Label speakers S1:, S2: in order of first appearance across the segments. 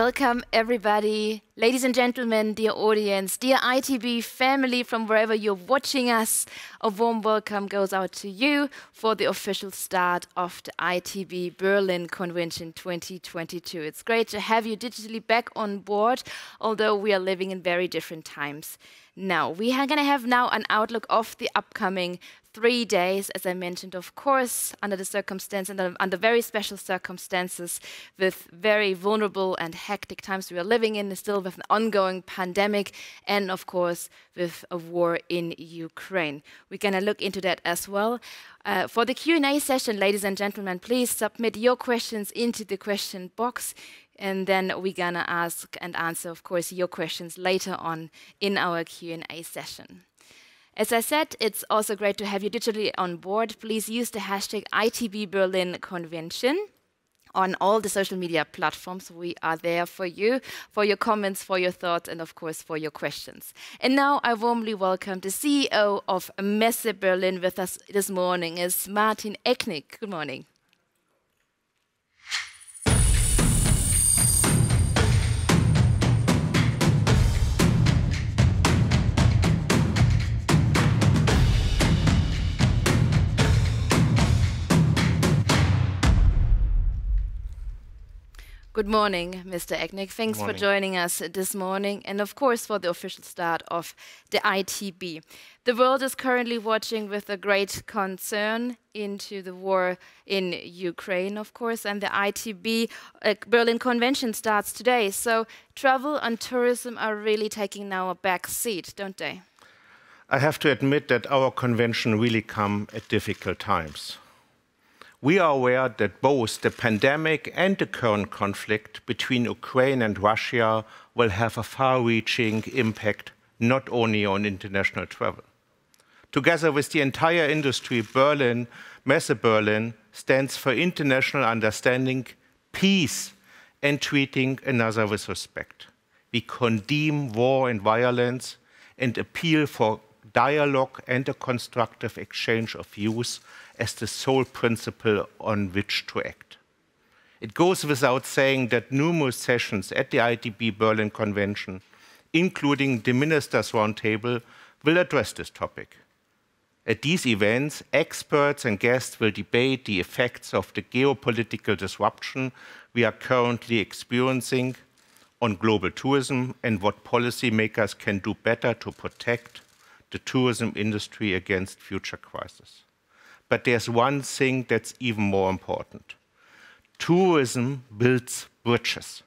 S1: Welcome, everybody. Ladies and gentlemen, dear audience, dear ITB family from wherever you're watching us, a warm welcome goes out to you for the official start of the ITBBerlin Convention 2022. It's great to have you digitally back on board, although we are living in very different times. Now, we are going to have now an outlook of the upcoming 3 days, as I mentioned, of course, under the circumstances and under very special circumstances, with very vulnerable and hectic times we are living in, still with an ongoing pandemic, and of course, with a war in Ukraine. We're going to look into that as well. For the Q&A session, ladies and gentlemen, please submit your questions into the question box. And then we're going to ask and answer, of course, your questions later on in our Q&A session. As I said, it's also great to have you digitally on board. Please use the hashtag ITBBerlin Convention on all the social media platforms. We are there for you, for your comments, for your thoughts, and of course, for your questions. And now I warmly welcome the CEO of Messe Berlin with us this morning is Martin Ecknig. Good morning. Good morning, Mr. Ecknig. Thanks for joining us this morning, and of course for the official start of the ITB. The world is currently watching with a great concern into the war in Ukraine, of course, and the ITB Berlin Convention starts today. So travel and tourism are really taking now a back seat, don't they?
S2: I have to admit that our convention really come at difficult times. We are aware that both the pandemic and the current conflict between Ukraine and Russia will have a far-reaching impact not only on international travel. Together with the entire industry, Messe Berlin stands for international understanding, peace, and treating another with respect. We condemn war and violence and appeal for dialogue and a constructive exchange of views as the sole principle on which to act. It goes without saying that numerous sessions at the ITBBerlin Convention, including the Ministers' Roundtable, will address this topic. At these events, experts and guests will debate the effects of the geopolitical disruption we are currently experiencing on global tourism and what policymakers can do better to protect the tourism industry against future crises. But there's one thing that's even more important. Tourism builds bridges.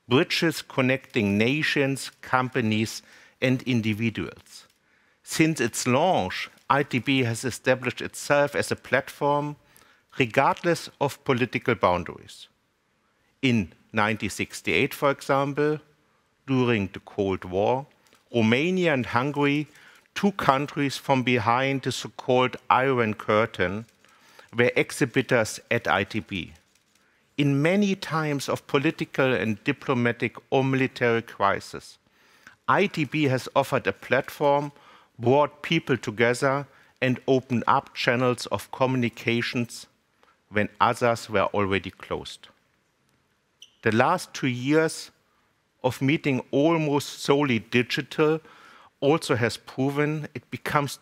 S2: Bridges connecting nations, companies, and individuals. Since its launch, ITB has established itself as a platform regardless of political boundaries. In 1968, for example, during the Cold War, Romania and Hungary, two countries from behind the so-called Iron Curtain, were exhibitors at ITB. In many times of political and diplomatic or military crisis, ITB has offered a platform, brought people together, and opened up channels of communications when others were already closed. The last 2 years of meeting almost solely digital also has proven it becomes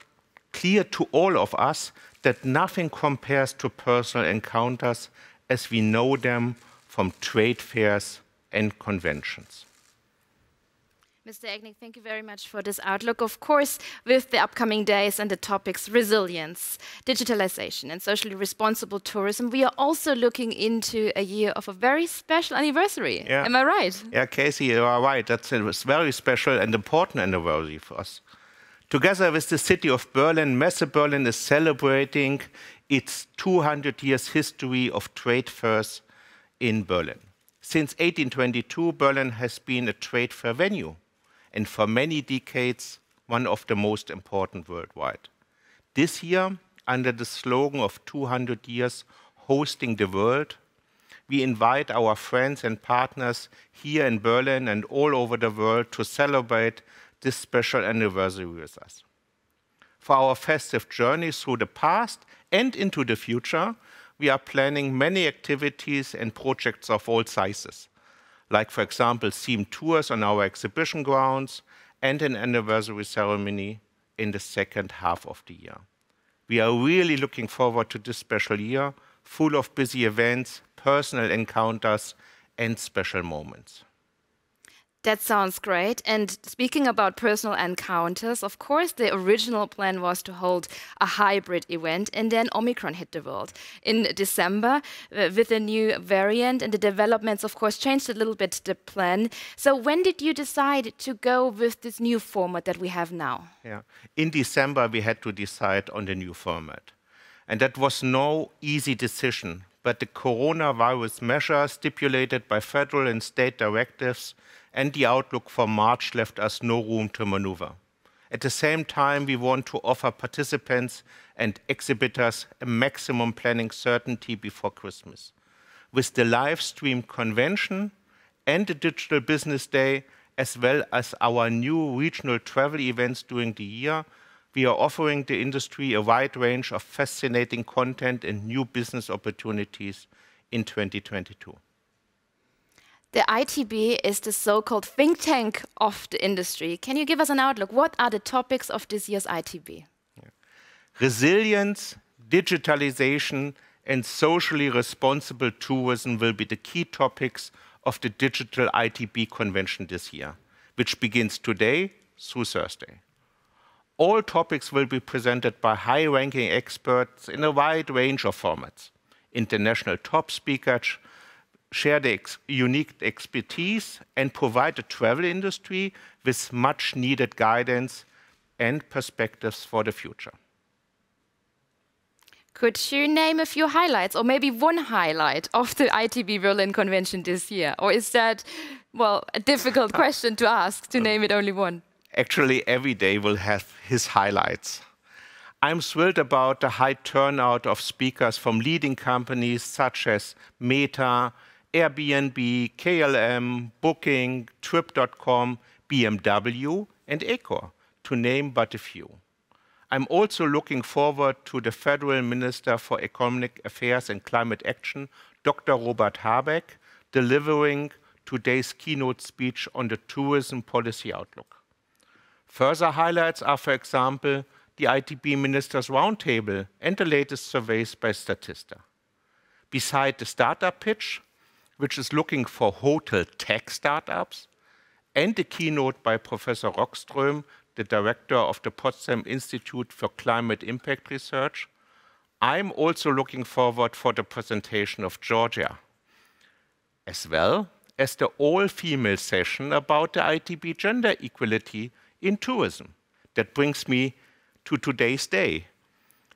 S2: clear to all of us that nothing compares to personal encounters as we know them from trade fairs and conventions.
S1: Mr. Ecknig, thank you very much for this outlook. Of course, with the upcoming days and the topics resilience, digitalization, and socially responsible tourism, we are also looking into a year of a very special anniversary. Yeah. Am I right?
S2: Yeah, Casey, you are right. That's a very special and important anniversary for us. Together with the city of Berlin, Messe Berlin is celebrating its 200 years history of trade fairs in Berlin. Since 1822, Berlin has been a trade fair venue, and for many decades, one of the most important worldwide. This year, under the slogan of 200 years hosting the world, we invite our friends and partners here in Berlin and all over the world to celebrate this special anniversary with us. For our festive journey through the past and into the future, we are planning many activities and projects of all sizes, like, for example, themed tours on our exhibition grounds and an anniversary ceremony in the second half of the year. We are really looking forward to this special year, full of busy events, personal encounters, and special moments.
S1: That sounds great. And speaking about personal encounters, of course, the original plan was to hold a hybrid event, and then Omicron hit the world in December with a new variant, and the developments, of course, changed a little bit the plan. So when did you decide to go with this new format that we have now?
S2: Yeah. In December, we had to decide on the new format. And that was no easy decision, but the coronavirus measures stipulated by federal and state directives and the outlook for March left us no room to maneuver. At the same time, we want to offer participants and exhibitors a maximum planning certainty before Christmas. With the live stream convention and the digital business day, as well as our new regional travel events during the year, we are offering the industry a wide range of fascinating content and new business opportunities in 2022.
S1: The ITB is the so-called think tank of the industry. Can you give us an outlook? What are the topics of this year's ITB?
S2: Yeah. Resilience, digitalization, and socially responsible tourism will be the key topics of the digital ITB convention this year, which begins today through Thursday. All topics will be presented by high-ranking experts in a wide range of formats. International top speakers share their unique expertise and provide the travel industry with much needed guidance and perspectives for the future.
S1: Could you name a few highlights, or maybe one highlight of the ITBBerlin convention this year? Or is that, well, a difficult question to ask, to name it only one?
S2: Actually, every day will have his highlights. I'm thrilled about the high turnout of speakers from leading companies such as Meta, Airbnb, KLM, Booking, Trip.com, BMW, and Accor, to name but a few. I'm also looking forward to the Federal Minister for Economic Affairs and Climate Action, Dr. Robert Habeck, delivering today's keynote speech on the tourism policy outlook. Further highlights are, for example, the ITB Ministers' Roundtable and the latest surveys by Statista. Beside the startup pitch, which is looking for hotel tech startups, and the keynote by Professor Rockström, the director of the Potsdam Institute for Climate Impact Research, I'm also looking forward for the presentation of Georgia, as well as the all-female session about the ITB gender equality in tourism. That brings me to today's day.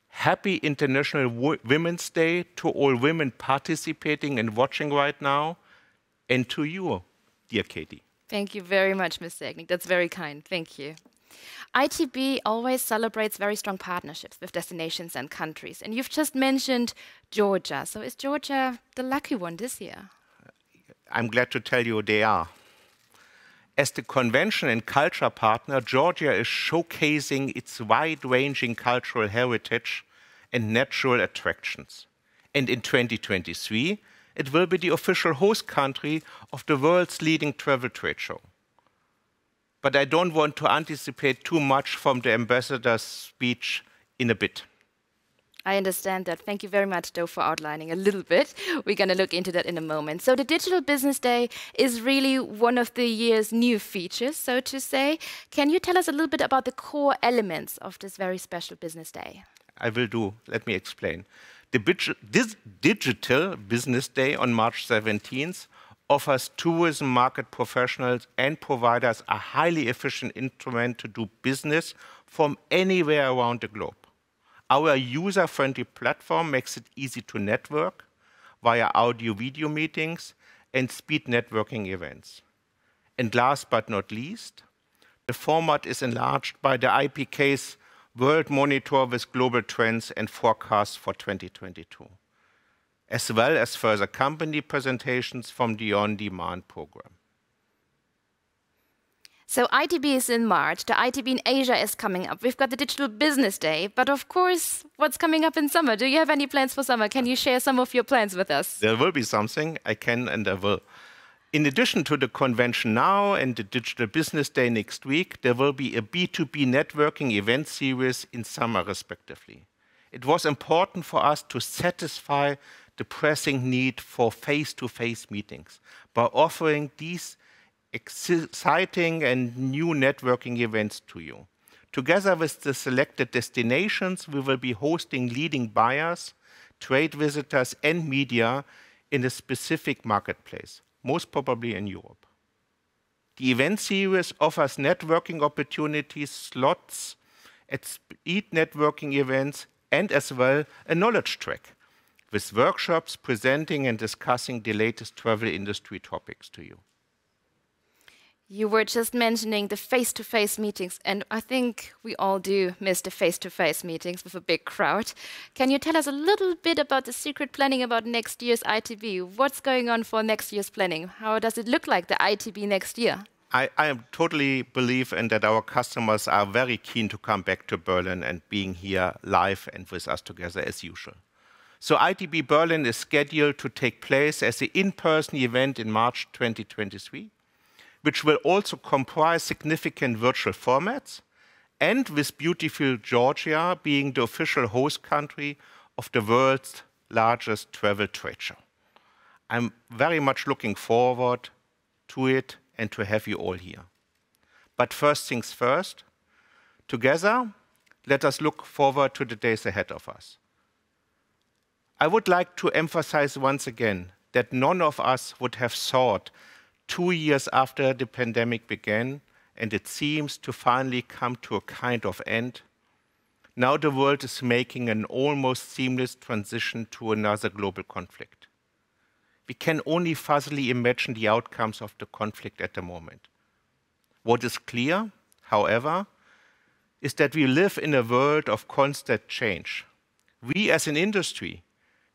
S2: Happy International Women's Day to all women participating and watching right now, and to you, dear Katie.
S1: Thank you very much, Mr. Ecknig. That's very kind. Thank you. ITB always celebrates very strong partnerships with destinations and countries. And you've just mentioned Georgia. So is Georgia the lucky one this year?
S2: I'm glad to tell you they are. As the convention and culture partner, Georgia is showcasing its wide-ranging cultural heritage and natural attractions. And in 2023, it will be the official host country of the world's leading travel trade show. But I don't want to anticipate too much from the ambassador's speech in a bit.
S1: I understand that. Thank you very much, though, for outlining a little bit. We're going to look into that in a moment. So the Digital Business Day is really one of the year's new features, so to say. Can you tell us a little bit about the core elements of this very special business day?
S2: I will do. Let me explain. This Digital Business Day on March 17th offers tourism market professionals and providers a highly efficient instrument to do business from anywhere around the globe. Our user-friendly platform makes it easy to network via audio-video meetings and speed networking events. And last but not least, the format is enlarged by the IPK's World Monitor with global trends and forecasts for 2022, as well as further company presentations from the on-demand program.
S1: So ITB is in March, the ITB in Asia is coming up. We've got the Digital Business Day, but of course, what's coming up in summer? Do you have any plans for summer? Can you share some of your plans with us?
S2: There will be something, I can and I will. In addition to the convention now and the Digital Business Day next week, there will be a B2B networking event series in summer, respectively. It was important for us to satisfy the pressing need for face-to-face meetings by offering these exciting and new networking events to you. Together with the selected destinations, we will be hosting leading buyers, trade visitors, and media in a specific marketplace, most probably in Europe. The event series offers networking opportunities, slots at speed networking events, and as well a knowledge track with workshops presenting and discussing the latest travel industry topics to you.
S1: You were just mentioning the face-to-face meetings, and I think we all do miss the face-to-face meetings with a big crowd. Can you tell us a little bit about the secret planning about next year's ITB? What's going on for next year's planning? How does it look like, the ITB next year?
S2: I totally believe in that our customers are very keen to come back to Berlin and being here live and with us together as usual. So ITBBerlin is scheduled to take place as an in-person event in March 2023. Which will also comprise significant virtual formats, and with beautiful Georgia being the official host country of the world's largest travel trade show. I'm very much looking forward to it and to have you all here. But first things first, together, let us look forward to the days ahead of us. I would like to emphasize once again that none of us would have thought 2 years after the pandemic began, and it seems to finally come to a kind of end, now the world is making an almost seamless transition to another global conflict. We can only fuzzily imagine the outcomes of the conflict at the moment. What is clear, however, is that we live in a world of constant change. We as an industry,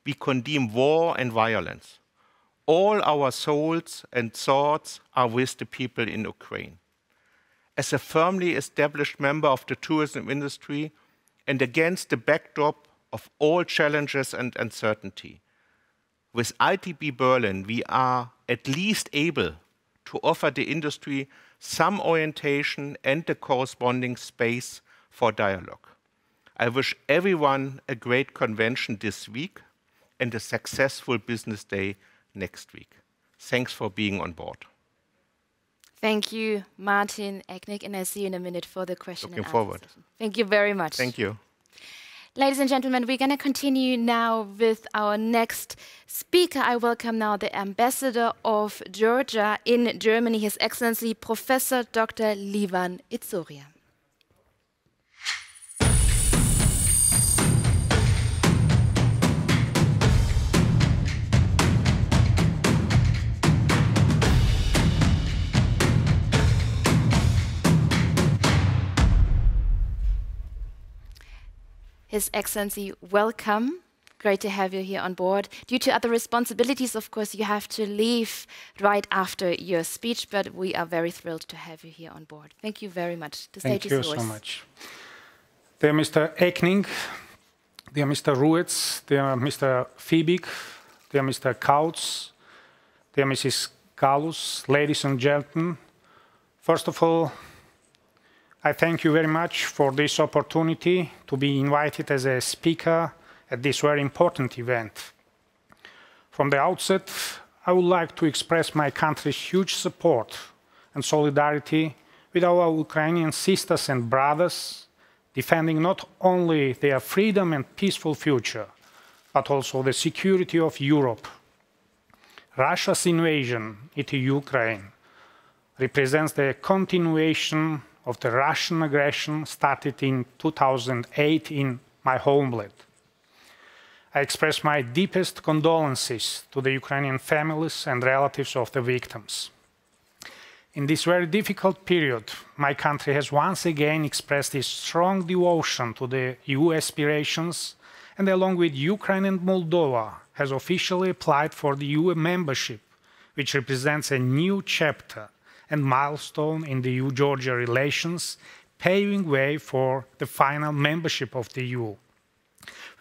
S2: we condemn war and violence. All our souls and thoughts are with the people in Ukraine. As a firmly established member of the tourism industry and against the backdrop of all challenges and uncertainty, with ITBBerlin, we are at least able to offer the industry some orientation and the corresponding space for dialogue. I wish everyone a great convention this week and a successful business day next week. Thanks for being on board.
S1: Thank you, Martin, Ecknig, and I see you in a minute for the question and answer
S2: forward.
S1: session. Thank you very much.
S2: Thank you.
S1: Ladies and gentlemen, we're going to continue now with our next speaker. I welcome now the Ambassador of Georgia in Germany, His Excellency Professor Dr. Levan Izoria. His Excellency, welcome. Great to have you here on board. Due to other responsibilities, of course, you have to leave right after your speech, but we are very thrilled to have you here on board. Thank you very much. The stage is yours.
S3: Thank you so much. Dear Mr. Ecknig, dear Mr. Ruetz, dear Mr. Fiebig, dear Mr. Kautz, dear Mrs. Gallus, ladies and gentlemen, first of all, I thank you very much for this opportunity to be invited as a speaker at this very important event. From the outset, I would like to express my country's huge support and solidarity with our Ukrainian sisters and brothers, defending not only their freedom and peaceful future, but also the security of Europe. Russia's invasion into Ukraine represents the continuation of the Russian aggression started in 2008 in my homeland. I express my deepest condolences to the Ukrainian families and relatives of the victims. In this very difficult period, my country has once again expressed its strong devotion to the EU aspirations, and along with Ukraine and Moldova, has officially applied for the EU membership, which represents a new chapter and milestone in the EU-Georgia relations, paving way for the final membership of the EU.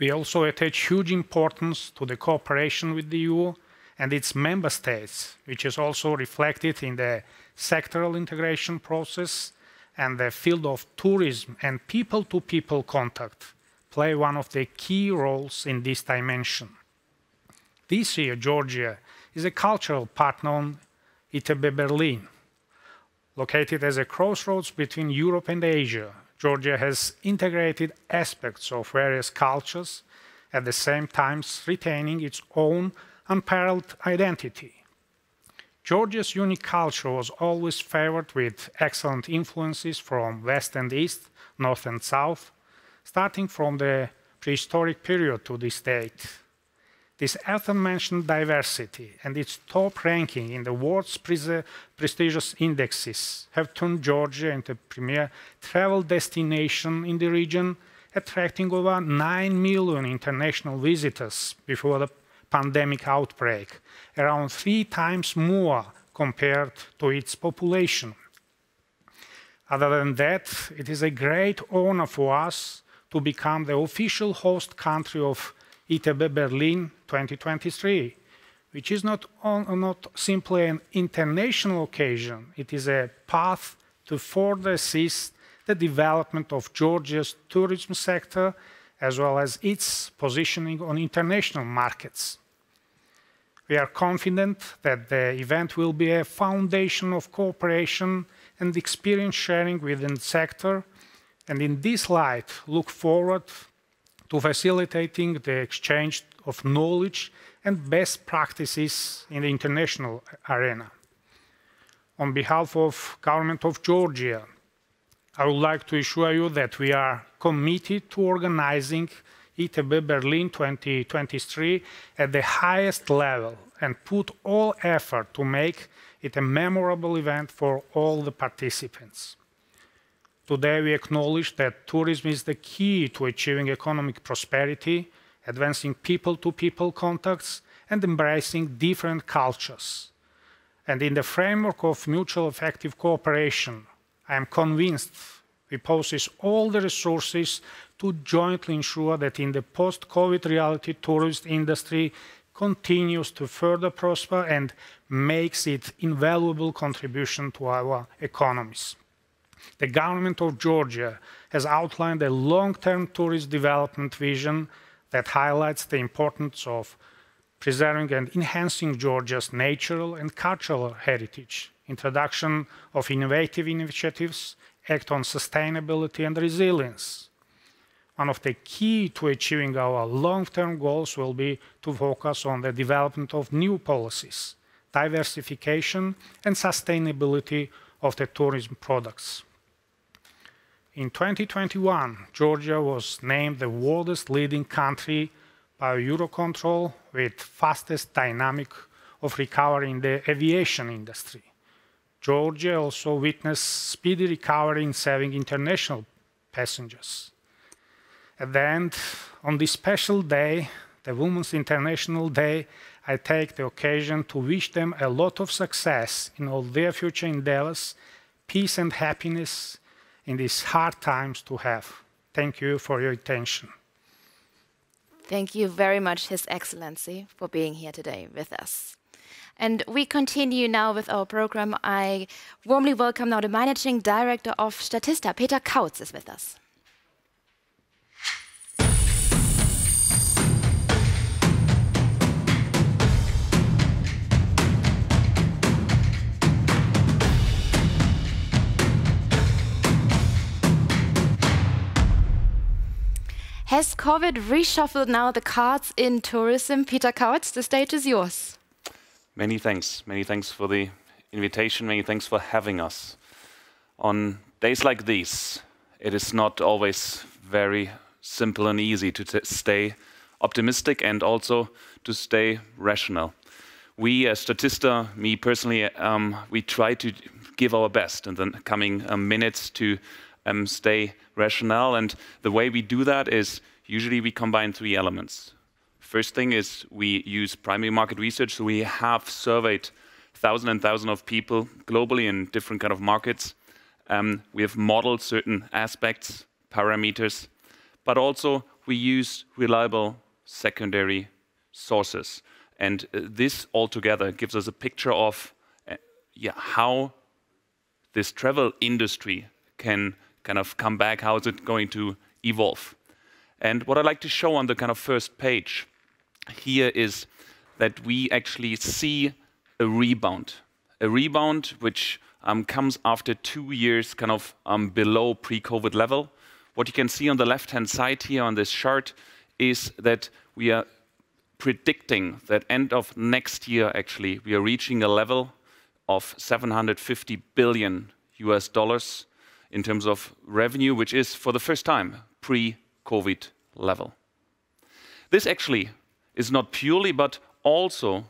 S3: We also attach huge importance to the cooperation with the EU and its member states, which is also reflected in the sectoral integration process, and the field of tourism and people-to-people contact play one of the key roles in this dimension. This year, Georgia is a cultural partner on ITBBerlin. Located as a crossroads between Europe and Asia, Georgia has integrated aspects of various cultures, at the same time retaining its own unparalleled identity. Georgia's unique culture was always favored with excellent influences from West and East, North and South, starting from the prehistoric period to this date. This aforementioned diversity and its top ranking in the world's prestigious indexes have turned Georgia into a premier travel destination in the region, attracting over 9 million international visitors before the pandemic outbreak, around 3 times more compared to its population. Other than that, it is a great honor for us to become the official host country of ITBBerlin 2023, which is not simply an international occasion, it is a path to further assist the development of Georgia's tourism sector, as well as its positioning on international markets. We are confident that the event will be a foundation of cooperation and experience sharing within the sector, and in this light, look forward to facilitating the exchange of knowledge and best practices in the international arena. On behalf of Government of Georgia, I would like to assure you that we are committed to organizing ITBBerlin 2023 at the highest level and put all effort to make it a memorable event for all the participants. Today, we acknowledge that tourism is the key to achieving economic prosperity, advancing people-to-people contacts, and embracing different cultures. And in the framework of mutual effective cooperation, I am convinced we possess all the resources to jointly ensure that in the post-COVID reality, tourist industry continues to further prosper and makes its invaluable contribution to our economies. The government of Georgia has outlined a long-term tourist development vision that highlights the importance of preserving and enhancing Georgia's natural and cultural heritage, introduction of innovative initiatives, act on sustainability and resilience. One of the key to achieving our long-term goals will be to focus on the development of new policies, diversification and sustainability of the tourism products. In 2021, Georgia was named the world's leading country by Eurocontrol with fastest dynamic of recovery in the aviation industry. Georgia also witnessed speedy recovery in serving international passengers. At the end, on this special day, the Women's International Day, I take the occasion to wish them a lot of success in all their future endeavors, peace and happiness in these hard times to have. Thank you for your attention.
S1: Thank you very much, His Excellency, for being here today with us. And we continue now with our program. I warmly welcome now the Managing Director of Statista, Peter Kautz, is with us. Has COVID reshuffled now the cards in tourism? Peter Kautz, the stage is yours.
S4: Many thanks. Many thanks for the invitation. Many thanks for having us. On days like these, it is not always very simple and easy to stay optimistic and also to stay rational. We as Statista, me personally, we try to give our best in the coming minutes to stay rational, and the way we do that is usually we combine 3 elements. First thing is we use primary market research, so we have surveyed thousands and thousands of people globally in different kind of markets. We have modeled certain aspects, parameters, but also we use reliable secondary sources. And this altogether gives us a picture of how this travel industry can kind of come back, how is it going to evolve. And what I'd like to show on the kind of first page here is that we actually see a rebound which comes after 2 years kind of below pre-COVID level. What you can see on the left-hand side here on this chart is that we are predicting that end of next year, actually, we are reaching a level of $750 billion in terms of revenue, which is for the first time pre-COVID level. This actually is not purely, but also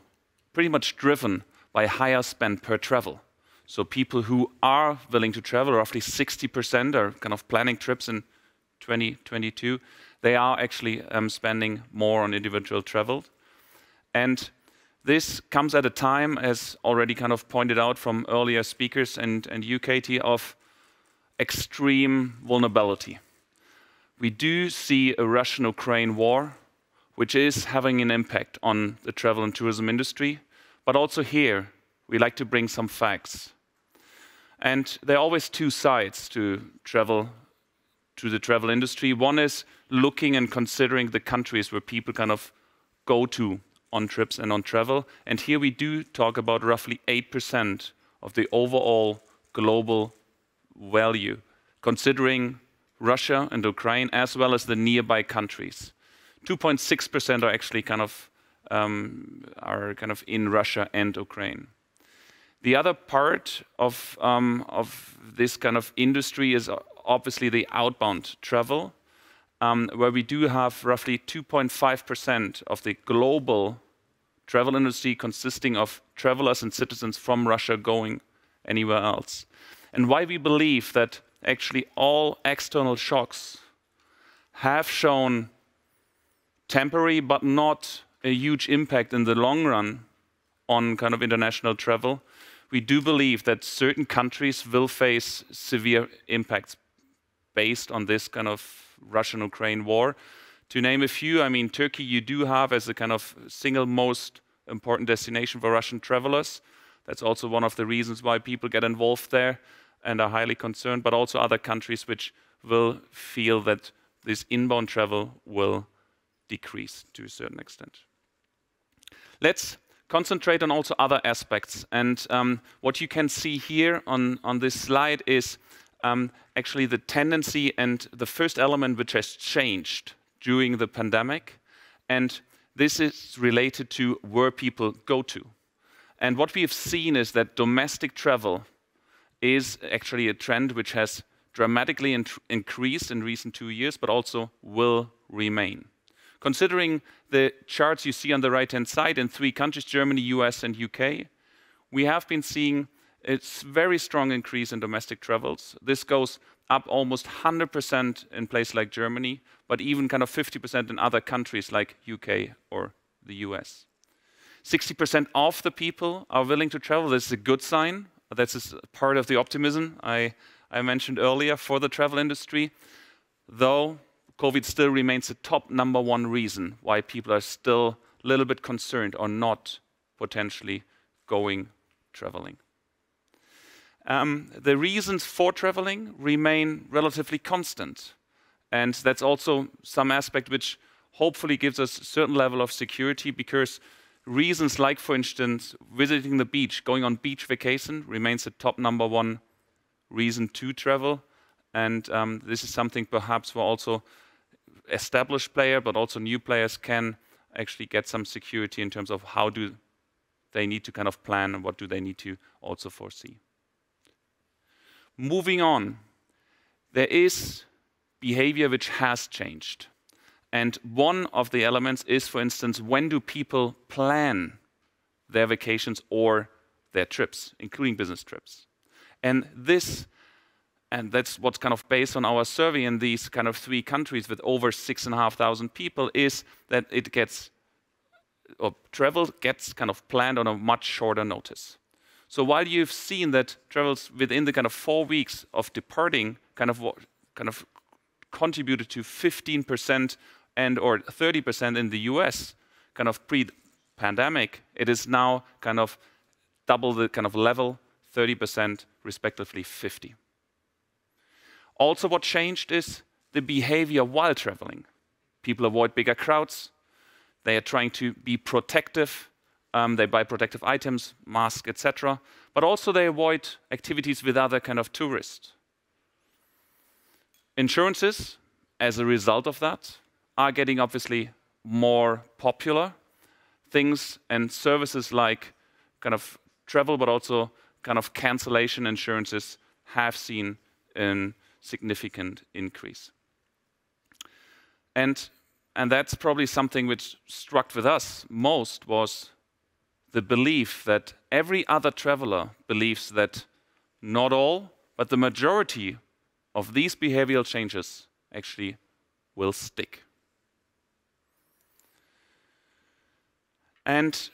S4: pretty much driven by higher spend per travel. So people who are willing to travel, roughly 60% are kind of planning trips in 2022. They are actually spending more on individual travel. And this comes at a time, as already kind of pointed out from earlier speakers and you, Katie, of extreme vulnerability. We do see a Russian-Ukraine war, which is having an impact on the travel and tourism industry. But also here, we like to bring some facts. And there are always two sides to the travel industry. One is looking and considering the countries where people kind of go to on trips and on travel. And here we do talk about roughly 8% of the overall global value, considering Russia and Ukraine as well as the nearby countries. 2.6% are actually kind of in Russia and Ukraine. The other part of this kind of industry is obviously the outbound travel, where we do have roughly 2.5% of the global travel industry consisting of travelers and citizens from Russia going anywhere else. And why we believe that actually all external shocks have shown temporary but not a huge impact in the long run on kind of international travel. We do believe that certain countries will face severe impacts based on this kind of Russian-Ukraine war. To name a few, I mean, Turkey you do have as a kind of single most important destination for Russian travelers. That's also one of the reasons why people get involved there and are highly concerned, but also other countries which will feel that this inbound travel will decrease to a certain extent. Let's concentrate on also other aspects. And what you can see here on this slide is actually the tendency and the first element which has changed during the pandemic. And this is related to where people go to. And what we have seen is that domestic travel is actually a trend which has dramatically increased in recent 2 years, but also will remain. Considering the charts you see on the right-hand side in 3 countries, Germany, US, and UK, we have been seeing a very strong increase in domestic travels. This goes up almost 100% in places like Germany, but even kind of 50% in other countries like UK or the US. 60% of the people are willing to travel. This is a good sign. That's part of the optimism I mentioned earlier for the travel industry, though COVID still remains the top #1 reason why people are still a little bit concerned or not potentially going traveling. The reasons for traveling remain relatively constant. And that's also some aspect which hopefully gives us a certain level of security, because reasons like, for instance, visiting the beach, going on beach vacation remains the top #1 reason to travel. And this is something perhaps where also established players, but also new players can actually get some security in terms of how do they need to kind of plan and what do they need to also foresee. Moving on, there is behavior which has changed. And one of the elements is, for instance, when do people plan their vacations or their trips, including business trips. And that's what's kind of based on our survey in these kind of 3 countries with over 6,500 people, is that travel gets kind of planned on a much shorter notice. So while you've seen that travels within the kind of 4 weeks of departing kind of contributed to 15% and or 30% in the US, kind of pandemic, it is now kind of double the kind of level, 30%, respectively 50%. Also what changed is the behavior while traveling. People avoid bigger crowds. They are trying to be protective. They buy protective items, masks, etc. But also they avoid activities with other kind of tourists. Insurances, as a result of that, are getting obviously more popular. Things and services like kind of travel, but also kind of cancellation insurances have seen a significant increase. And that's probably something which struck with us most, was the belief that every other traveler believes that not all, but the majority of these behavioral changes actually will stick. And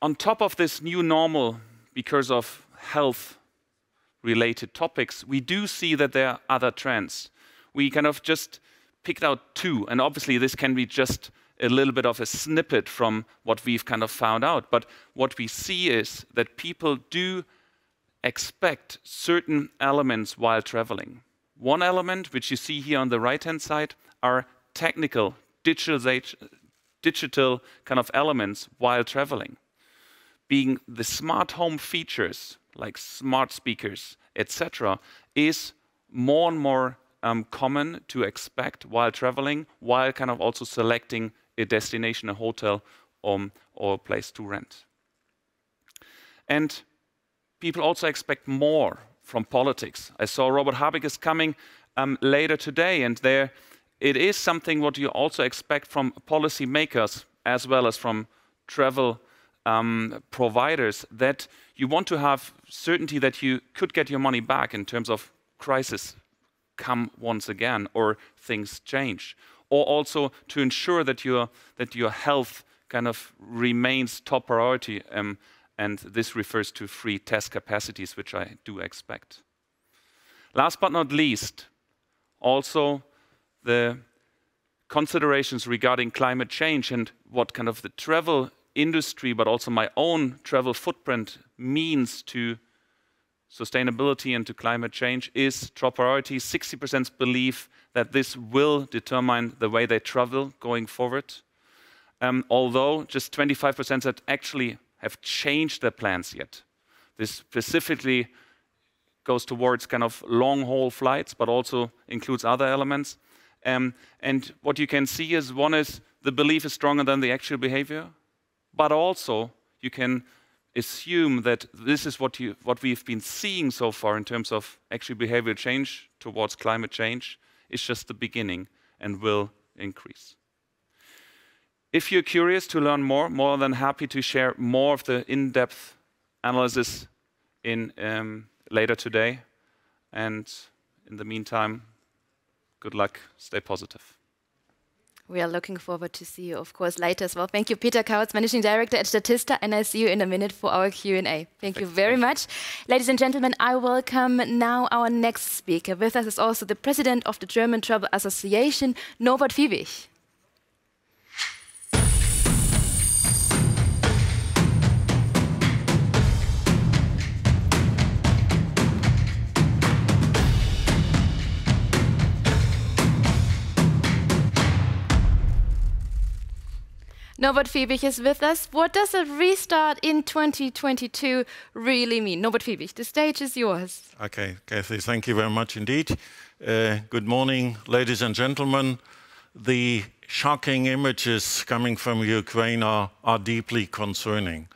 S4: on top of this new normal, because of health-related topics, we do see that there are other trends. We kind of just picked out two, and obviously this can be just a little bit of a snippet from what we've kind of found out. But what we see is that people do expect certain elements while traveling. One element, which you see here on the right-hand side, are technical, digital kind of elements while traveling. Being the smart home features, like smart speakers, etc., is more and more common to expect while traveling, while kind of also selecting a destination, a hotel, or a place to rent. And people also expect more from politics. I saw Robert Habeck is coming later today, and there it is something what you also expect from policymakers as well as from travel providers, that you want to have certainty that you could get your money back in terms of crisis come once again or things change, or also to ensure that your health kind of remains top priority, and this refers to free test capacities, which I do expect. Last but not least, also the considerations regarding climate change and what kind of the travel industry, but also my own travel footprint means to sustainability and to climate change is top priority. 60% believe that this will determine the way they travel going forward. Although just 25% that actually have changed their plans yet. This specifically goes towards kind of long-haul flights, but also includes other elements. And what you can see is, one is the belief is stronger than the actual behavior, but also you can assume that this is what we've been seeing so far in terms of actual behavioral change towards climate change is just the beginning and will increase. If you're curious to learn more than happy to share more of the in-depth analysis later today. And in the meantime, good luck, stay positive.
S1: We are looking forward to see you, of course, later as well. Thank you, Peter Kautz, Managing Director at Statista, and I see you in a minute for our Q&A. Thank you very much. Ladies and gentlemen, I welcome now our next speaker. With us is also the President of the German Travel Association, Norbert Fiebig. Norbert Fiebig is with us. What does a restart in 2022 really mean? Norbert Fiebig, the stage is yours.
S5: Okay, Kathy, thank you very much indeed. Good morning, ladies and gentlemen. The shocking images coming from Ukraine are deeply concerning.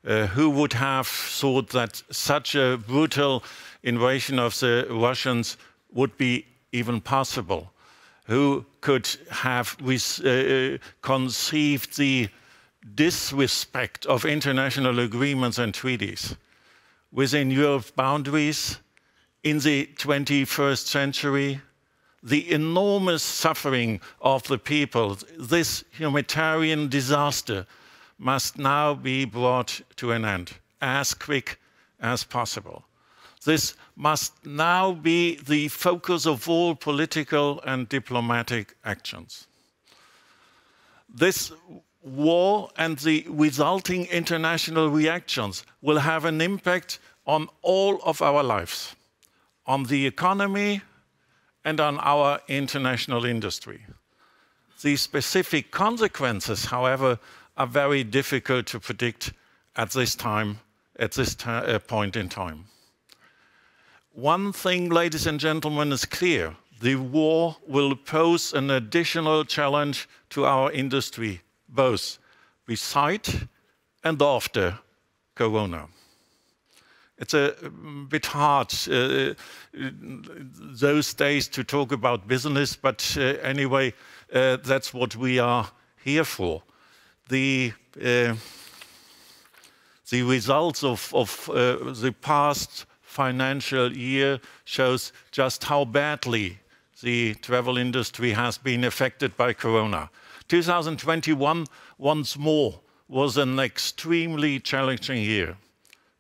S5: Who would have thought that such a brutal invasion of the Russians would be even possible? Who could have conceived the disrespect of international agreements and treaties within Europe's boundaries in the 21st century? The enormous suffering of the people, this humanitarian disaster, must now be brought to an end as quick as possible. This must now be the focus of all political and diplomatic actions. This war and the resulting international reactions will have an impact on all of our lives, on the economy and on our international industry. The specific consequences, however, are very difficult to predict at this point in time. One thing, ladies and gentlemen, is clear. The war will pose an additional challenge to our industry, both beside and after Corona. It's a bit hard those days to talk about business, but anyway, that's what we are here for. The results of the past financial year shows just how badly the travel industry has been affected by Corona. 2021, once more, was an extremely challenging year.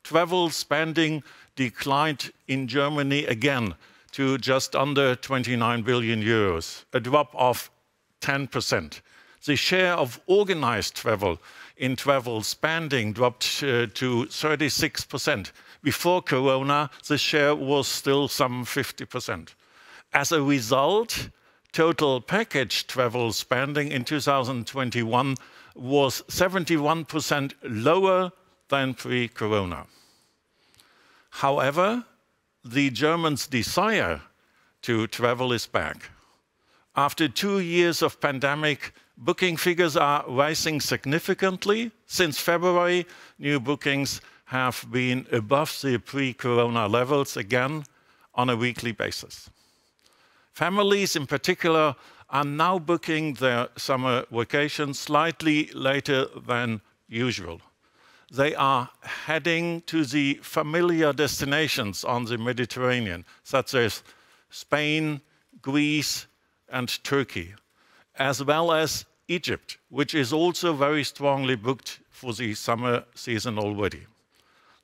S5: Travel spending declined in Germany again to just under 29 billion euros, a drop of 10%. The share of organized travel in travel spending dropped to 36%. Before Corona, the share was still some 50%. As a result, total package travel spending in 2021 was 71% lower than pre-Corona. However, the Germans' desire to travel is back. After 2 years of pandemic, booking figures are rising significantly. Since February, new bookings have been above the pre-Corona levels again on a weekly basis. Families in particular are now booking their summer vacations slightly later than usual. They are heading to the familiar destinations on the Mediterranean, such as Spain, Greece, and Turkey, as well as Egypt, which is also very strongly booked for the summer season already.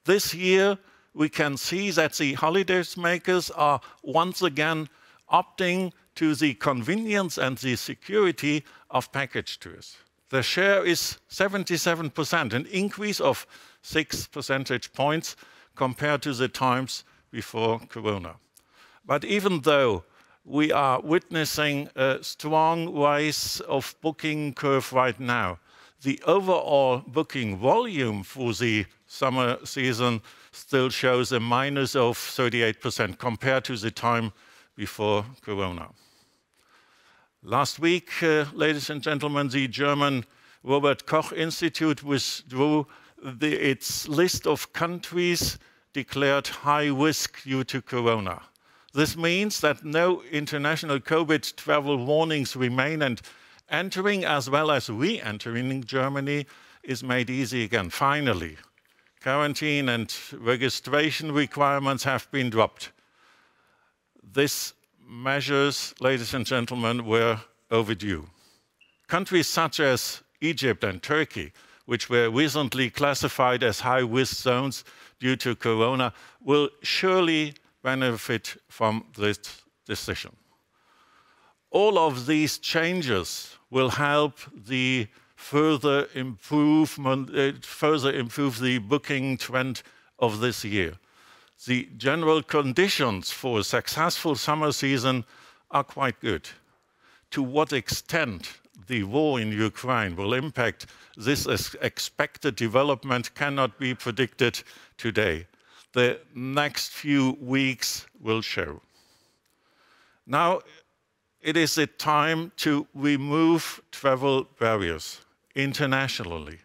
S5: This year, we can see that the holidays makers are once again opting to the convenience and the security of package tours. The share is 77%, an increase of 6 percentage points compared to the times before Corona. But even though we are witnessing a strong rise of booking curve right now, the overall booking volume for the summer season still shows a minus of 38% compared to the time before Corona. Last week, ladies and gentlemen, the German Robert Koch Institute withdrew its list of countries declared high risk due to Corona. This means that no international COVID travel warnings remain, and entering as well as re-entering Germany is made easy again. Finally, quarantine and registration requirements have been dropped. These measures, ladies and gentlemen, were overdue. Countries such as Egypt and Turkey, which were recently classified as high-risk zones due to Corona, will surely benefit from this decision. All of these changes will help the further improve the booking trend of this year. The general conditions for a successful summer season are quite good. To what extent the war in Ukraine will impact this expected development cannot be predicted today. The next few weeks will show. Now, it is the time to remove travel barriers internationally.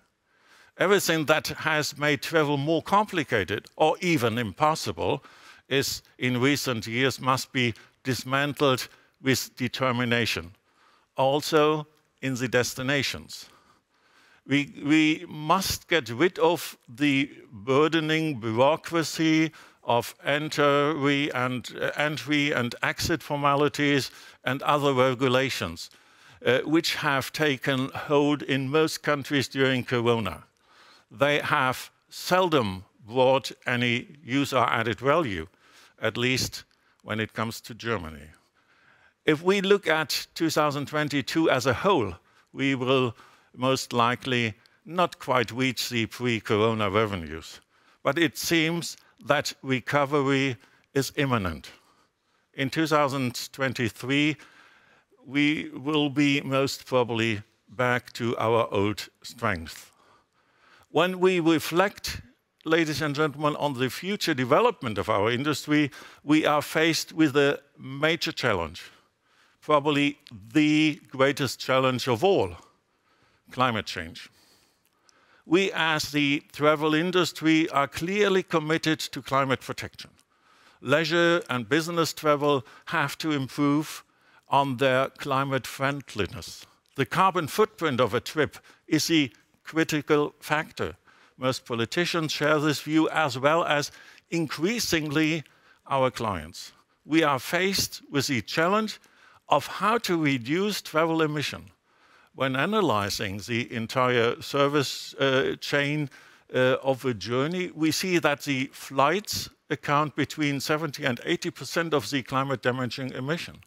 S5: Everything that has made travel more complicated or even impossible is, in recent years, must be dismantled with determination. Also in the destinations. We must get rid of the burdening bureaucracy of entry and exit formalities and other regulations, which have taken hold in most countries during Corona. They have seldom brought any user added value, at least when it comes to Germany. If we look at 2022 as a whole, we will most likely not quite reach the pre-corona revenues. But it seems that recovery is imminent. In 2023, we will be most probably back to our old strength. When we reflect, ladies and gentlemen, on the future development of our industry, we are faced with a major challenge, probably the greatest challenge of all, climate change. We, as the travel industry, are clearly committed to climate protection. Leisure and business travel have to improve on their climate friendliness. The carbon footprint of a trip is the critical factor. Most politicians share this view, as well as increasingly our clients. We are faced with the challenge of how to reduce travel emission. When analyzing the entire service chain of a journey, we see that the flights account between 70 and 80% of the climate damaging emission.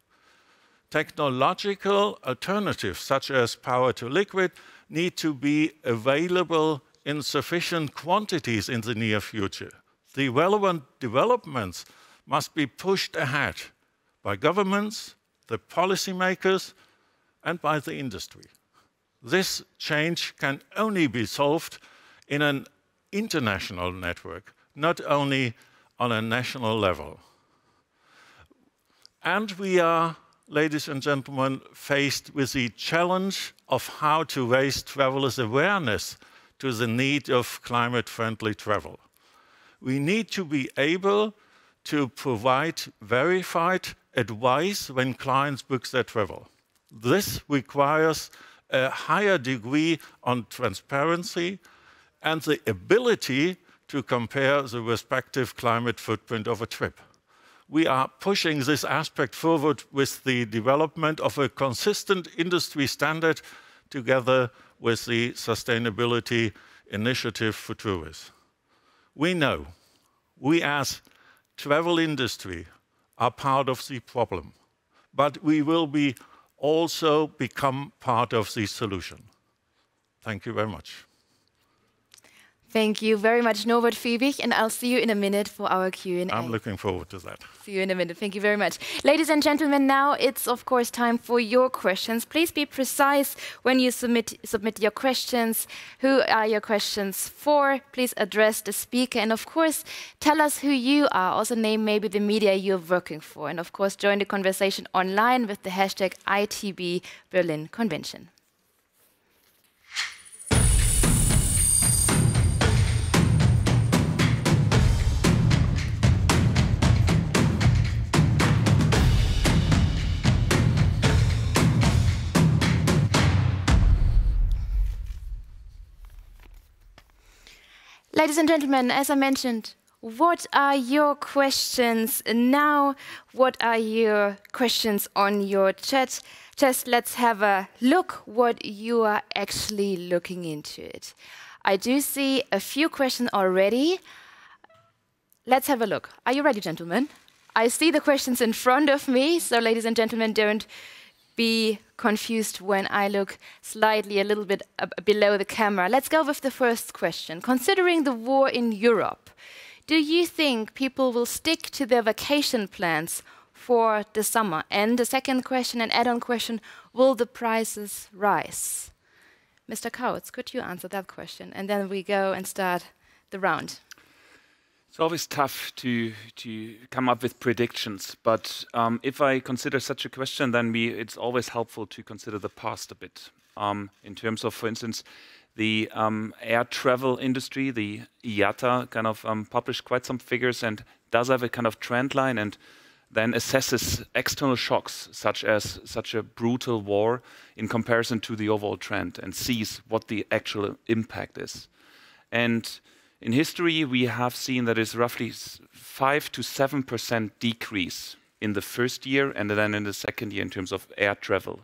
S5: Technological alternatives, such as power to liquid, need to be available in sufficient quantities in the near future. The relevant developments must be pushed ahead by governments, the policymakers, and by the industry. This change can only be solved in an international network, not only on a national level. And we are, ladies and gentlemen, faced with the challenge of how to raise travelers' awareness to the need of climate-friendly travel. We need to be able to provide verified advice when clients book their travel. This requires a higher degree of transparency and the ability to compare the respective climate footprint of a trip. We are pushing this aspect forward with the development of a consistent industry standard together with the Sustainability Initiative for Tourists. We know, we as travel industry are part of the problem, but we will also become part of the solution. Thank you very much.
S1: Thank you very much, Norbert, Fiebig, and I'll see you in a minute for our Q&A.
S5: I'm looking forward to that.
S1: See you in a minute. Thank you very much. Ladies and gentlemen, now it's, of course, time for your questions. Please be precise when you submit your questions. Who are your questions for? Please address the speaker. And, of course, tell us who you are. Also name maybe the media you're working for. And, of course, join the conversation online with the hashtag ITBBerlin Convention. Ladies and gentlemen, as I mentioned, what are your questions now? What are your questions on your chat? Just let's have a look what you are actually looking into it. I do see a few questions already. Let's have a look. Are you ready, gentlemen? I see the questions in front of me, so ladies and gentlemen, don't be confused when I look slightly a little bit below the camera. Let's go with the first question. Considering the war in Europe, do you think people will stick to their vacation plans for the summer? And the second question, an add-on question, will the prices rise? Mr. Kautz, could you answer that question? And then we go and start the round.
S4: It's always tough to come up with predictions, but if I consider such a question, then it's always helpful to consider the past a bit. In terms of, for instance, the air travel industry, the IATA kind of published quite some figures and does have a kind of trend line and then assesses external shocks, such as such a brutal war, in comparison to the overall trend and sees what the actual impact is. And in history, we have seen that it's roughly 5 to 7% decrease in the first year and then in the second year in terms of air travel.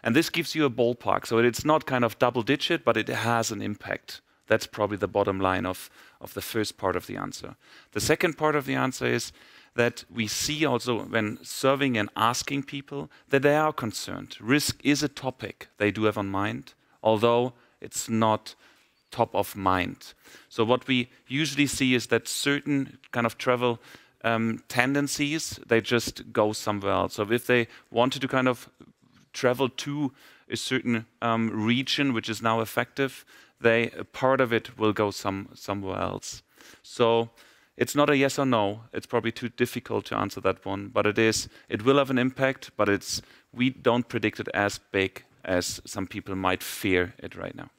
S4: And this gives you a ballpark. So it's not kind of double digit, but it has an impact. That's probably the bottom line of the first part of the answer. The second part of the answer is that we see also when surveying and asking people that they are concerned. Risk is a topic they do have on mind. although it's not top of mind. So what we usually see is that certain kind of travel tendencies, they just go somewhere else. So if they wanted to kind of travel to a certain region which is now effective, a part of it will go somewhere else. So it's not a yes or no. It's probably too difficult to answer that one, but it will have an impact, but we don't predict it as big as some people might fear it right now.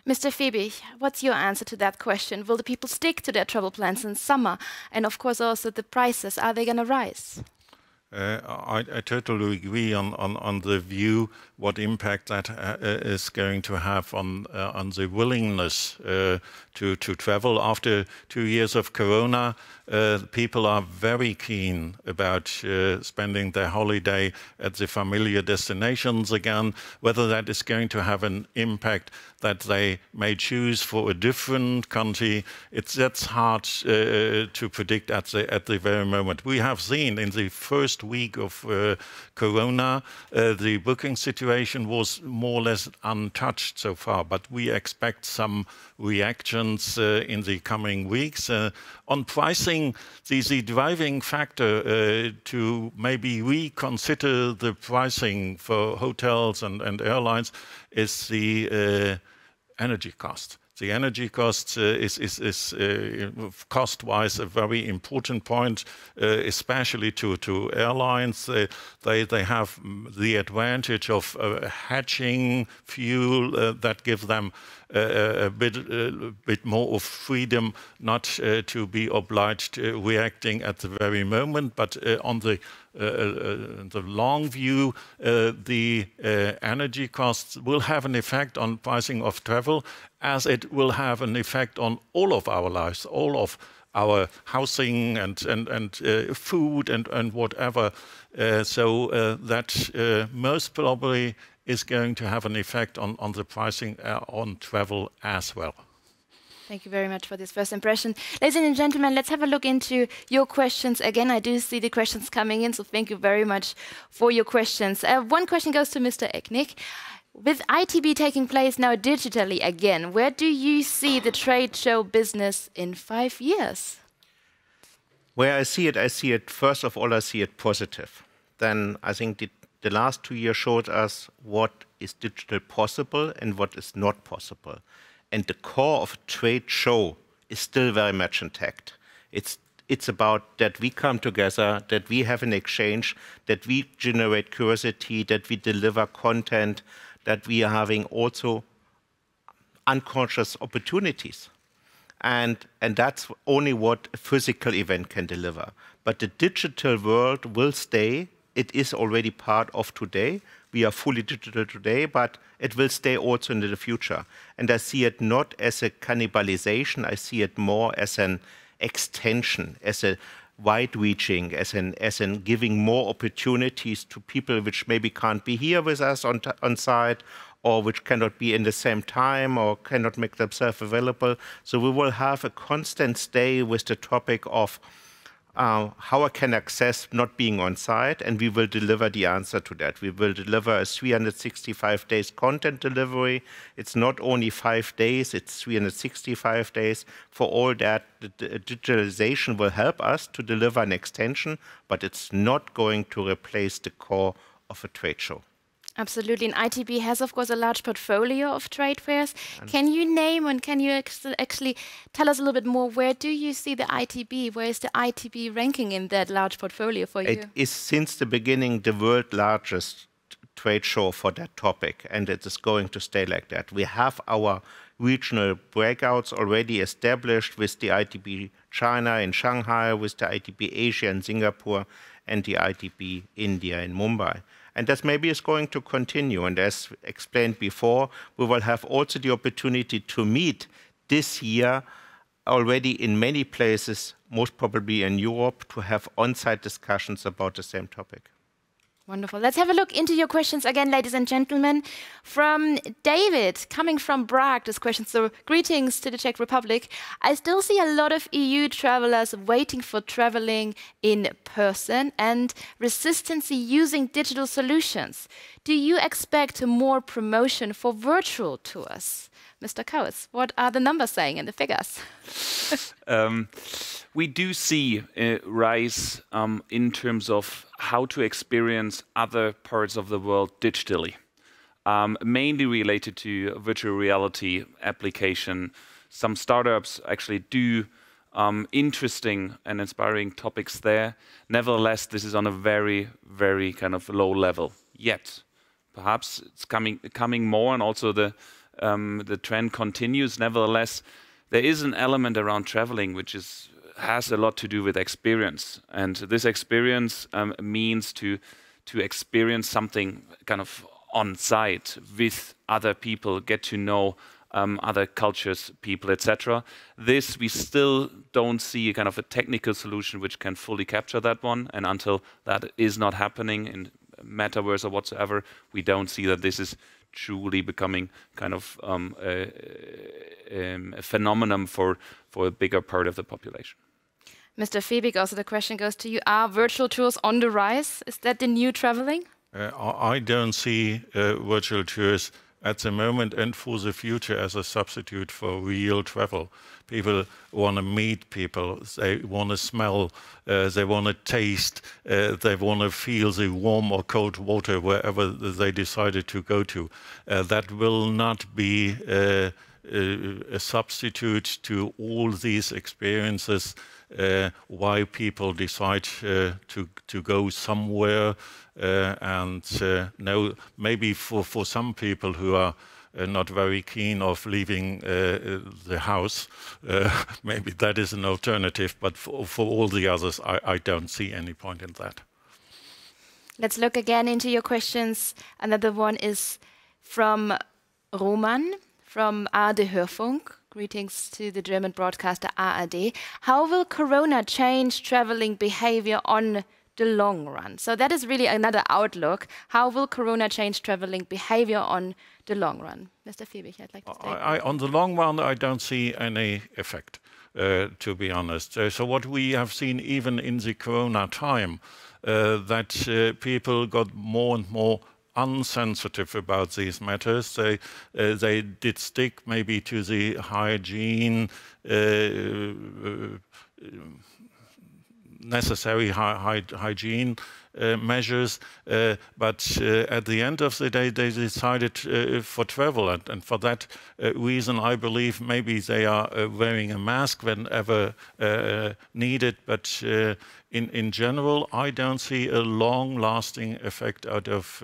S1: Mr. Fiebig, what's your answer to that question? Will the people stick to their travel plans in summer? And of course also the prices, are they going to rise?
S5: I totally agree on the view, what impact that is going to have on the willingness to travel. After 2 years of Corona, people are very keen about spending their holiday at the familiar destinations again. Whether that is going to have an impact that they may choose for a different country, that's hard to predict at the very moment. We have seen in the first week of Corona, the booking situation was more or less untouched so far, but we expect some reactions in the coming weeks. On pricing, the driving factor to maybe reconsider the pricing for hotels and airlines is the energy cost. The energy cost is cost-wise a very important point, especially to airlines. They have the advantage of hedging fuel that gives them a bit more of freedom, not to be obliged reacting at the very moment, but on the long view, the energy costs will have an effect on pricing of travel, as it will have an effect on all of our lives, all of our housing and food and whatever. So that most probably is going to have an effect on the pricing on travel as well.
S1: Thank you very much for this first impression. Ladies and gentlemen, let's have a look into your questions. Again, I do see the questions coming in, so thank you very much for your questions. One question goes to Mr. Ecknig. With ITB taking place now digitally again, where do you see the trade show business in 5 years?
S2: Where I see it, first of all, I see it positive. Then I think the last 2 years showed us what is digital possible and what is not possible. And the core of a trade show is still very much intact. It's about that we come together, that we have an exchange, that we generate curiosity, that we deliver content, that we are having also unconscious opportunities. And that's only what a physical event can deliver. But the digital world will stay. It is already part of today. We are fully digital today, but it will stay also into the future. And I see it not as a cannibalization. I see it more as an extension, as a wide-reaching, as in giving more opportunities to people which maybe can't be here with us on site, or which cannot be in the same time, or cannot make themselves available. So we will have a constant stay with the topic of how I can access not being on site, and we will deliver the answer to that. We will deliver a 365 days content delivery. It's not only 5 days, it's 365 days. For all that, the digitalization will help us to deliver an extension, but it's not going to replace the core of a trade show.
S1: Absolutely, and ITB has, of course, a large portfolio of trade fairs. Can you name and can you actually tell us a little bit more? Where do you see the ITB? Where is the ITB ranking in that large portfolio for you?
S2: It is, since the beginning, the world's largest trade show for that topic, and it is going to stay like that. We have our regional breakouts already established with the ITB China in Shanghai, with the ITB Asia in Singapore, and the ITB India in Mumbai. And that maybe is going to continue. And as explained before, we will have also the opportunity to meet this year already in many places, most probably in Europe, to have on-site discussions about the same topic.
S1: Wonderful. Let's have a look into your questions again, ladies and gentlemen. From David, coming from Prague, this question. So, greetings to the Czech Republic. I still see a lot of EU travelers waiting for traveling in person and resistance using digital solutions. Do you expect more promotion for virtual tours? Mr. Kautz, what are the numbers saying in the figures?
S4: We do see a rise in terms of how to experience other parts of the world digitally, mainly related to virtual reality application. Some startups actually do interesting and inspiring topics there. Nevertheless, this is on a very, very kind of low level yet. Perhaps it's coming more, and also the trend continues. Nevertheless, there is an element around traveling which has a lot to do with experience, and this experience means to experience something kind of on site with other people, get to know other cultures, people, etc. This we still don't see a kind of a technical solution which can fully capture that one, and until that is not happening in metaverse or whatsoever, we don't see that this is truly becoming kind of a phenomenon for a bigger part of the population.
S1: Mr. Fiebig, also the question goes to you. Are virtual tours on the rise? Is that the new traveling?
S5: I don't see virtual tours at the moment and for the future as a substitute for real travel. People want to meet people, they want to smell, they want to taste, they want to feel the warm or cold water wherever they decided to go to. That will not be a substitute to all these experiences. Why people decide to go somewhere, and no, maybe for some people who are not very keen of leaving the house, maybe that is an alternative, but for all the others, I don't see any point in that.
S1: Let's look again into your questions. Another one is from Roman, from ARD Hörfunk. Greetings to the German broadcaster ARD. How will Corona change traveling behavior on the long run? So that is really another outlook. How will Corona change traveling behavior on the long run? Mr. Fiebig, I'd like to start.
S5: On the long run, I don't see any effect, to be honest. So what we have seen even in the Corona time, that people got more and more unsensitive about these matters. They did stick maybe to the hygiene, necessary hygiene measures, but at the end of the day they decided for travel, and for that reason I believe maybe they are wearing a mask whenever needed, but in general I don't see a long-lasting effect out of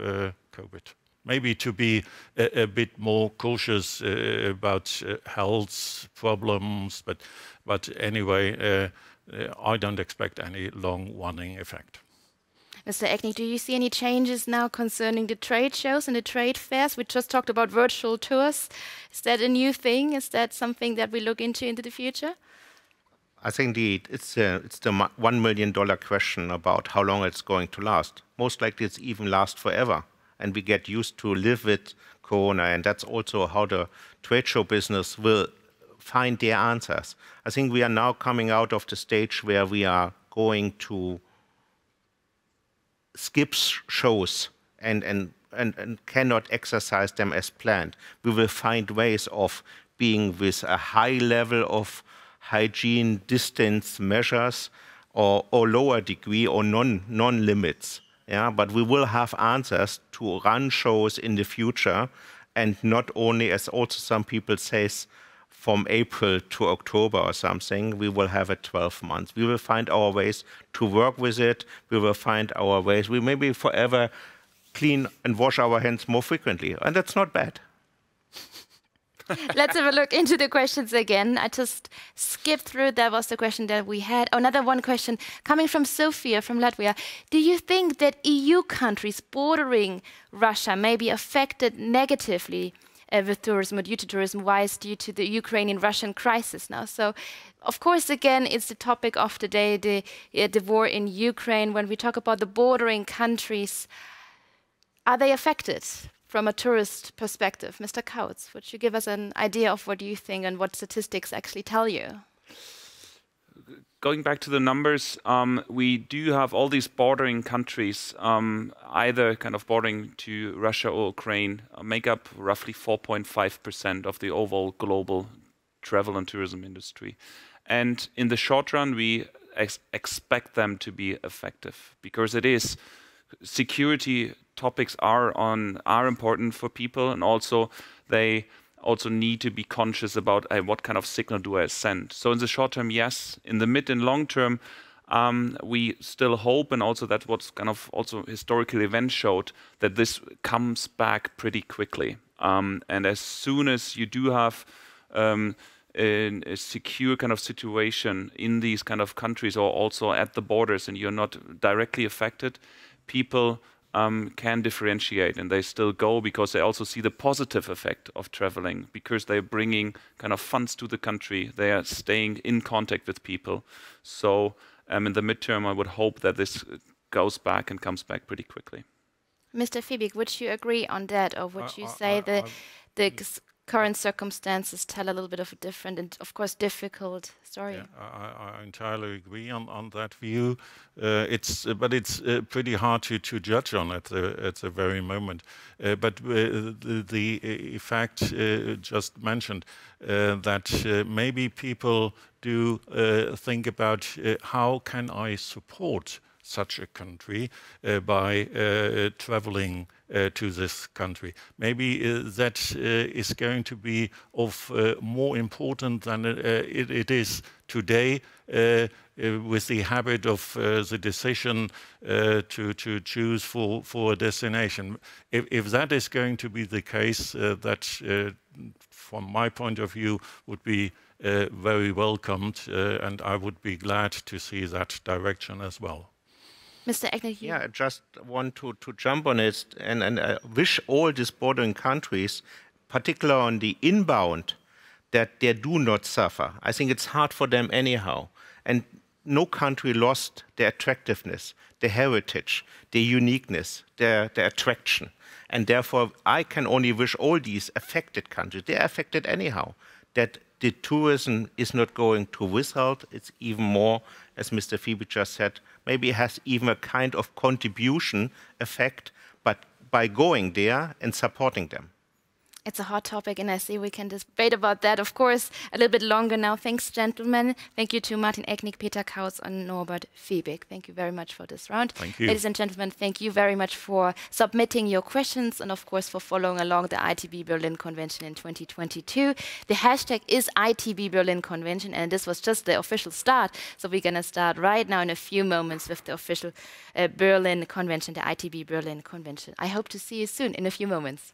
S5: COVID. Maybe to be a bit more cautious about health problems, but anyway, I don't expect any long-running effect.
S1: Mr. Ecknig, do you see any changes now concerning the trade shows and the trade fairs? We just talked about virtual tours. Is that a new thing? Is that something that we look into the future?
S2: I think it's the $1 million question about how long it's going to last. Most likely it's even last forever, and we get used to live with Corona, and that's also how the trade show business will find their answers. I think we are now coming out of the stage where we are going to skip shows and cannot exercise them as planned. We will find ways of being with a high level of hygiene, distance measures, or lower degree, or non-limits. Yeah, but we will have answers to run shows in the future, and not only, as also some people say, from April to October or something. We will have it 12 months. We will find our ways to work with it. We will find our ways. We maybe forever clean and wash our hands more frequently, and that's not bad.
S1: Let's have a look into the questions again. I just skipped through. That was the question that we had. Oh, another one question coming from Sofia from Latvia. Do you think that EU countries bordering Russia may be affected negatively with tourism, or due to tourism-wise, due to the Ukrainian-Russian crisis now? So, of course, again, it's the topic of the day, the war in Ukraine. When we talk about the bordering countries, are they affected from a tourist perspective? Mr. Kautz, would you give us an idea of what you think and what statistics actually tell you?
S4: Going back to the numbers, we do have all these bordering countries, either kind of bordering to Russia or Ukraine, make up roughly 4.5% of the overall global travel and tourism industry. And in the short run, we expect them to be effective, because it is security topics are important for people, and also they also need to be conscious about what kind of signal do I send. So in the short term, yes. In the mid and long term, we still hope, and also that what's kind of also historical events showed, that this comes back pretty quickly. And as soon as you do have a secure kind of situation in these kind of countries, or also at the borders, and you're not directly affected, people can differentiate, and they still go because they also see the positive effect of traveling, because they're bringing kind of funds to the country, they are staying in contact with people. So in the midterm, I would hope that this goes back and comes back pretty quickly.
S1: Mr. Fiebig, would you agree on that, or would you say the current circumstances tell a little bit of a different and, of course, difficult story?
S5: Yeah, I entirely agree on that view. But it's pretty hard to judge on at the very moment. But the effect just mentioned, that maybe people do think about how can I support such a country by traveling to this country. Maybe that is going to be of more importance than it is today, with the habit of the decision to choose for a destination. If that is going to be the case, that from my point of view would be very welcomed, and I would be glad to see that direction as well.
S1: Mr. Ecknig,
S2: yeah, I just want to jump on it and wish all these bordering countries, particularly on the inbound, that they do not suffer. I think it's hard for them anyhow. And no country lost their attractiveness, their heritage, their uniqueness, their attraction. And therefore, I can only wish all these affected countries, they're affected anyhow, that the tourism is not going to withhold. It's even more, as Mr. Fiebig just said, maybe it has even a kind of contribution effect, but by going there and supporting them.
S1: It's a hot topic, and I see we can debate about that, of course, a little bit longer now. Thanks, gentlemen. Thank you to Martin Ecknig, Peter Kautz, and Norbert Fiebig. Thank you very much for this round.
S5: Thank you.
S1: Ladies and gentlemen, thank you very much for submitting your questions, and of course for following along the ITBBerlin Convention in 2022. The hashtag is ITBBerlin Convention, and this was just the official start. So we're going to start right now in a few moments with the official Berlin Convention, the ITBBerlin Convention. I hope to see you soon in a few moments.